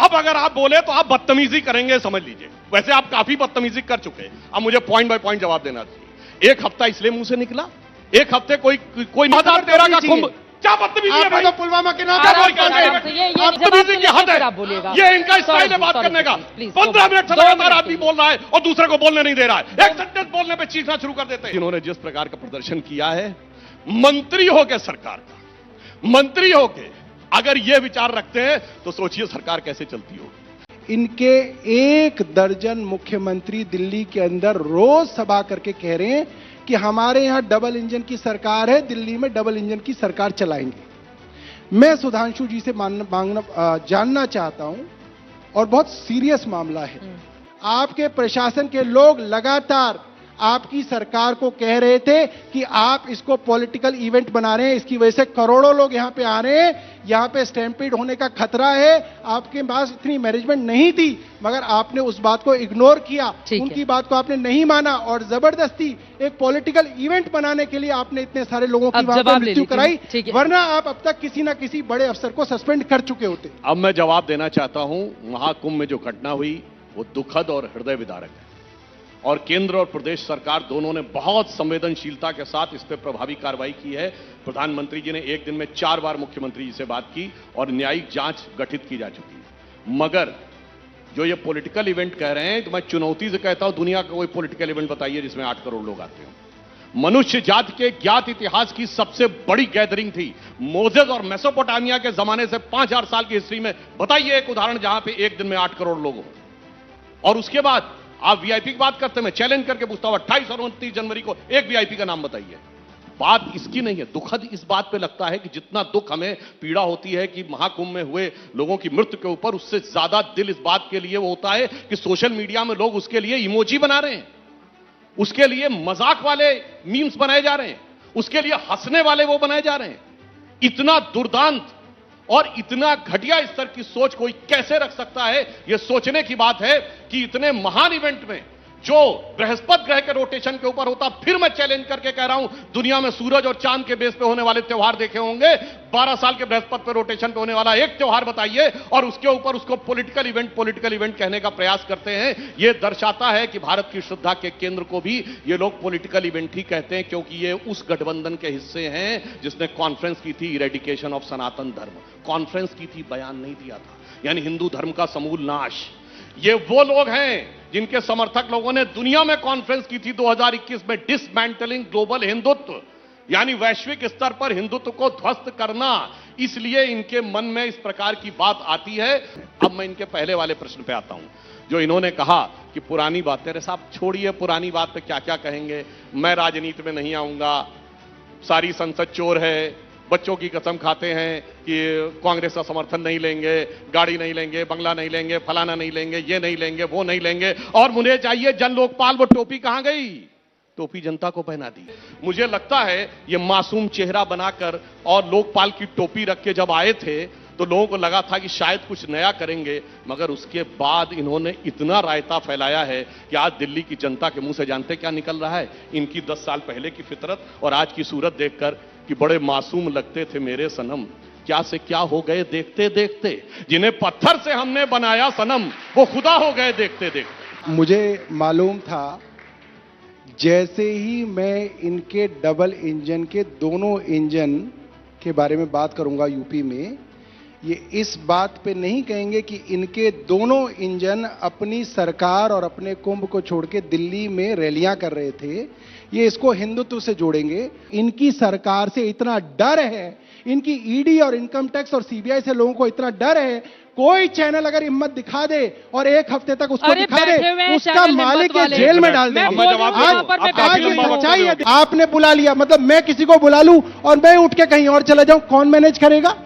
अब अगर आप बोले तो आप बदतमीजी करेंगे, समझ लीजिए। वैसे आप काफी बदतमीजी कर चुके हैं, अब मुझे पॉइंट बाय पॉइंट जवाब देना चाहिए। एक हफ्ता इसलिए मुंह से निकला, एक हफ्ते कोई 2013 का कुंभ, क्या बदतमीजी है भाई? तो पुलवामा के नाम बदतमीजी की हद है, ये इनका स्टाइल है बात करने का। 15 मिनट से लगातार आदमी बोल रहा है और दूसरे को बोलने नहीं दे रहा है, एक सेंटेंस बोलने पे चीखना शुरू कर देते हैं। जिन्होंने जिस प्रकार का प्रदर्शन किया है, मंत्री होके सरकार का, मंत्री होके अगर ये विचार रखते हैं तो सोचिए सरकार कैसे चलती होगी। इनके 1 दर्जन मुख्यमंत्री दिल्ली के अंदर रोज सभा करके कह रहे हैं कि हमारे यहां डबल इंजन की सरकार है, दिल्ली में डबल इंजन की सरकार चलाएंगे। मैं सुधांशु जी से जानना चाहता हूं, और बहुत सीरियस मामला है। आपके प्रशासन के लोग लगातार आपकी सरकार को कह रहे थे कि आप इसको पॉलिटिकल इवेंट बना रहे हैं, इसकी वजह से करोड़ों लोग यहां पे आ रहे हैं, यहां पे स्टैम्पीड होने का खतरा है। आपके पास इतनी मैनेजमेंट नहीं थी, मगर आपने उस बात को इग्नोर किया, उनकी बात को आपने नहीं माना और जबरदस्ती एक पॉलिटिकल इवेंट बनाने के लिए आपने इतने सारे लोगों की वहां पे मृत्यु कराई, वरना आप अब तक किसी ना किसी बड़े अफसर को सस्पेंड कर चुके होते। अब मैं जवाब देना चाहता हूं, महाकुंभ में जो घटना हुई वो दुखद और हृदय विदारक है, और केंद्र और प्रदेश सरकार दोनों ने बहुत संवेदनशीलता के साथ इस पर प्रभावी कार्रवाई की है। प्रधानमंत्री जी ने एक दिन में 4 बार मुख्यमंत्री जी से बात की और न्यायिक जांच गठित की जा चुकी है। मगर जो ये पॉलिटिकल इवेंट कह रहे हैं, तो मैं चुनौती से कहता हूं, दुनिया का कोई पॉलिटिकल इवेंट बताइए जिसमें 8 करोड़ लोग आते हो। मनुष्य जाति के ज्ञात इतिहास की सबसे बड़ी गैदरिंग थी। मोजेस और मेसोपोटामिया के जमाने से 5000 साल की हिस्ट्री में बताइए एक उदाहरण जहां पे एक दिन में 8 करोड़ लोग हो। और उसके बाद आप वीआईपी की बात करते हैं, मैं चैलेंज करके पूछता हूं 28 और 29 जनवरी को एक वीआईपी का नाम बताइए। बात इसकी नहीं है, दुखद इस बात पे लगता है कि जितना दुख हमें पीड़ा होती है कि महाकुंभ में हुए लोगों की मृत्यु के ऊपर, उससे ज्यादा दिल इस बात के लिए वो होता है कि सोशल मीडिया में लोग उसके लिए इमोजी बना रहे हैं, उसके लिए मजाक वाले मीम्स बनाए जा रहे हैं, उसके लिए हंसने वाले वो बनाए जा रहे हैं। इतना दुर्दांत और इतना घटिया स्तर की सोच कोई कैसे रख सकता है? यह सोचने की बात है कि इतने महान इवेंट में जो बृहस्पति ग्रह के रोटेशन के ऊपर होता, फिर मैं चैलेंज करके कह रहा हूं, दुनिया में सूरज और चांद के बेस पे होने वाले त्योहार देखे होंगे, 12 साल के बृहस्पति पे रोटेशन पे होने वाला एक त्योहार बताइए और उसके ऊपर उसको पॉलिटिकल इवेंट कहने का प्रयास करते हैं। यह दर्शाता है कि भारत की श्रद्धा के केंद्र को भी ये लोग पॉलिटिकल इवेंट ही कहते हैं, क्योंकि ये उस गठबंधन के हिस्से हैं जिसने कॉन्फ्रेंस की थी इरेडिकेशन ऑफ सनातन धर्म, कॉन्फ्रेंस की थी, बयान नहीं दिया था, यानी हिंदू धर्म का समूल नाश। ये वो लोग हैं जिनके समर्थक लोगों ने दुनिया में कॉन्फ्रेंस की थी 2021 में, डिसमेंटलिंग ग्लोबल हिंदुत्व, यानी वैश्विक स्तर पर हिंदुत्व को ध्वस्त करना। इसलिए इनके मन में इस प्रकार की बात आती है। अब मैं इनके पहले वाले प्रश्न पे आता हूं, जो इन्होंने कहा कि पुरानी बातें। अरे साहब छोड़िए, पुरानी बात पे क्या क्या कहेंगे, मैं राजनीति में नहीं आऊंगा, सारी संसद चोर है, बच्चों की कसम खाते हैं कि कांग्रेस का समर्थन नहीं लेंगे, गाड़ी नहीं लेंगे, बंगला नहीं लेंगे, फलाना नहीं लेंगे, ये नहीं लेंगे, वो नहीं लेंगे, और मुझे चाहिए जन लोकपाल। वो टोपी कहां गई? टोपी जनता को पहना दी। मुझे लगता है ये मासूम चेहरा बनाकर और लोकपाल की टोपी रख के जब आए थे तो लोगों को लगा था कि शायद कुछ नया करेंगे, मगर उसके बाद इन्होंने इतना रायता फैलाया है कि आज दिल्ली की जनता के मुंह से जानते क्या निकल रहा है? इनकी 10 साल पहले की फितरत और आज की सूरत देखकर कि बड़े मासूम लगते थे मेरे सनम, क्या से क्या हो गए देखते देखते, जिन्हें पत्थर से हमने बनाया सनम वो खुदा हो गए देखते देखते। मुझे मालूम था, जैसे ही मैं इनके डबल इंजन के दोनों इंजन के बारे में बात करूंगा यूपी में, ये इस बात पे नहीं कहेंगे कि इनके दोनों इंजन अपनी सरकार और अपने कुंभ को छोड़ के दिल्ली में रैलियां कर रहे थे। ये इसको हिंदुत्व से जोड़ेंगे। इनकी सरकार से इतना डर है, इनकी ईडी और इनकम टैक्स और सीबीआई से लोगों को इतना डर है, कोई चैनल अगर हिम्मत दिखा दे और एक हफ्ते तक उसको दिखा दे, उसका मालिक जेल में डाल देंगे। आज ये सच्चाई है। आपने बुला लिया, मतलब मैं किसी को बुला लूं और मैं उठ के कहीं और चला जाऊं, कौन मैनेज करेगा?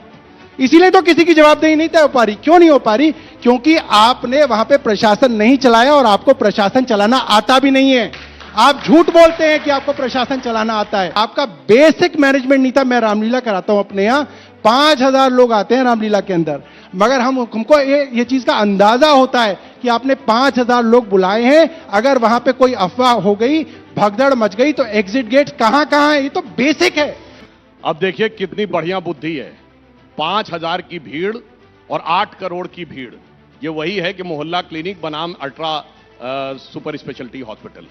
इसीलिए तो किसी की जवाबदेही नहीं तय हो पा रही। क्यों नहीं हो पा रही? क्योंकि आपने वहां पे प्रशासन नहीं चलाया और आपको प्रशासन चलाना आता भी नहीं है। आप झूठ बोलते हैं कि आपको प्रशासन चलाना आता है, आपका बेसिक मैनेजमेंट नहीं था। मैं रामलीला कराता हूं अपने यहां, 5000 लोग आते हैं रामलीला के अंदर, मगर हमको ये चीज का अंदाजा होता है कि आपने 5000 लोग बुलाए हैं, अगर वहां पे कोई अफवाह हो गई, भगदड़ मच गई, तो एग्जिट गेट कहां कहां है, ये तो बेसिक है। अब देखिए कितनी बढ़िया बुद्धि है, 5000 की भीड़ और 8 करोड़ की भीड़, ये वही है कि मोहल्ला क्लिनिक बनाम अल्ट्रा सुपर स्पेशलिटी हॉस्पिटल।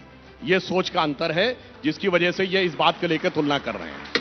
ये सोच का अंतर है जिसकी वजह से ये इस बात को लेकर तुलना कर रहे हैं।